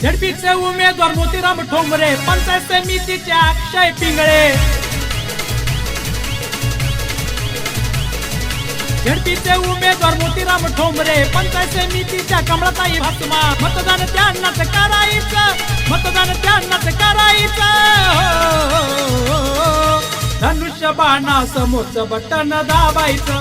झडपीचे उमेदवार मोतीराम ठोंबरे, पंचायत समितीचे अक्षय पिंगळे। झडपीचे उमेदवार मोतीराम ठोंबरे, पंचायत समितीच्या कमळाताई भासमा। मतदान त्यांनाच करायचं, मतदान त्यांनाच करायचं। धनुष्य बाणा समोरचं बटन दाबायचं।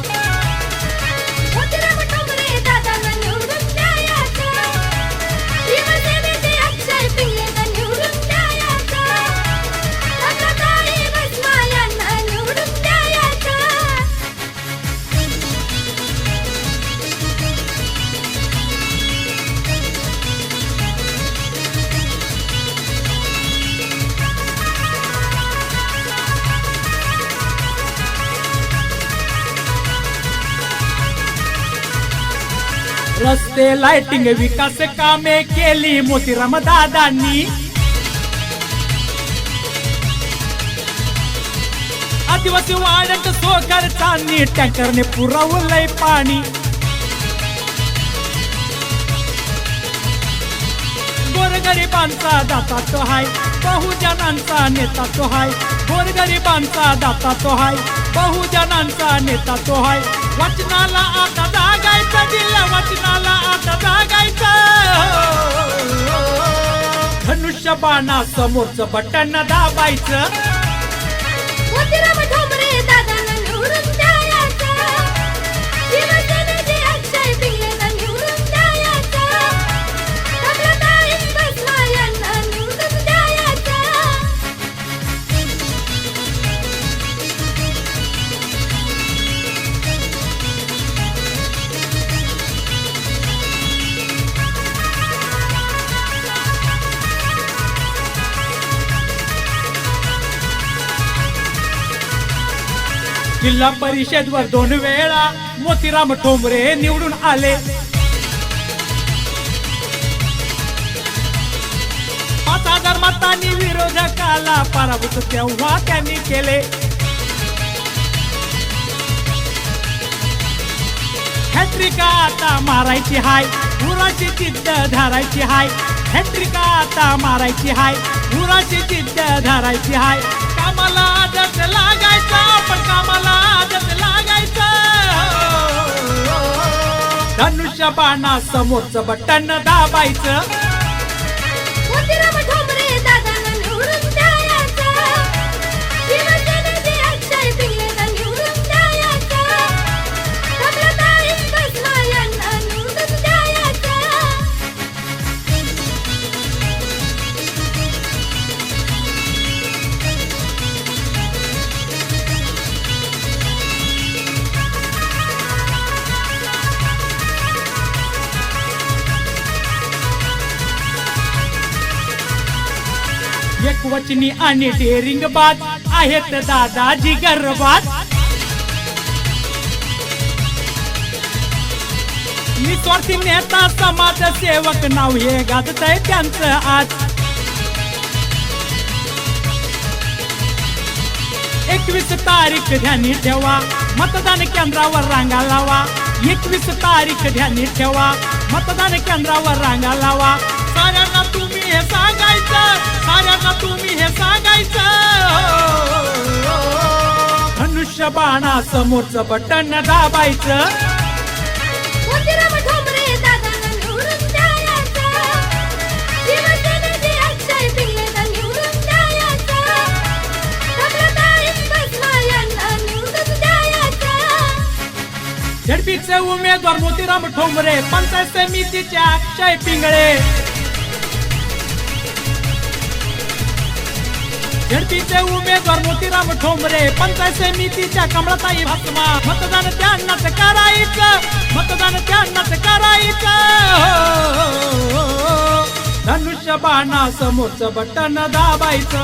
रस्ते लाइटिंग विकास कामे केली मोतीराम दादांनी। आदिवासी वाड्यात सोगरचांनी टँकरने पुरवलंय पाणी। गोरगरिबांचा दाता तो हाय, बहुजनांचा नेता तो हाय। गोरगरिबांचा दाता तो हाय, बहुजनांचा नेता तो हाय। वचनाला आता जागायचं, जिल्हा वचनाला आता जागायचं। धनुष्य बाणा समोरचं बटन दाबायचं। मोतीराम ठोंबरे दादांना निवडून द्यायचं, शिवसेनेचे अक्षय पिंगळेंना निवडून द्यायचं, कमलाताई भस्मा यांना निवडून द्यायचं। जिल्हा परिषद वर 2 वेळा मोतीराम ठोंबरे निवडून आले। 5000 मतांनी विरोधकाला पराभूत तेव्हा त्यांनी केले। हॅट्रिक आता मारायची हाय, उराची जिद्द धरायची हाय। हॅट्रिक आता मारायची हाय, उराची जिद्द धरायची हाय। कामाला आदत लागायचा, पण कामाला आदत लागायचं। धनुष्य बाणा समोरचं बटन दाबायचं। मोतीराम ठोंबरे दादांना निवडून द्यायचं, शिवसेनेचे अक्षय पिंगळेंना निवडून द्यायचं, कमलाताई भस्मा यांना निवडून द्यायचं। एकवचनी आणि डेरिंग बाज आहेत दादाजी गर्बाज। निस्वार्थी नेता समाजसेवक नाव हे गाजतंय त्यांचं आज। 21 तारीख ध्यानी ठेवा, मतदान केंद्रावर रांगा लावा। 21 तारीख ध्यानी ठेवा, मतदान केंद्रावर रांगा लावा। साऱ्यांना तुम्ही हे सांगायचं, साऱ्यांना तुम्ही हे सांगायचं। धनुष्य बाणा समोरचं बटन दाबायचं। मोतीराम ठोंबरे दादांना निवडून द्यायचं, शिवसेनेचे अक्षय पिंगळेंना निवडून द्यायचं, कमलाताई भस्मा यांना निवडून द्यायचं। झडपीचे उमेदवार मोतीराम ठोंबरे, पंचायत समितीचे अक्षय पिंगळे। झडपीचे उमेदवार मोतीराम ठोंबरे, पंचायत समितीच्या कमळाताई भासमा। मतदान त्यांनाच करायचं, मतदान त्यांनाच करायचं। धनुष्य बाणा समोरचं बटन दाबायचं।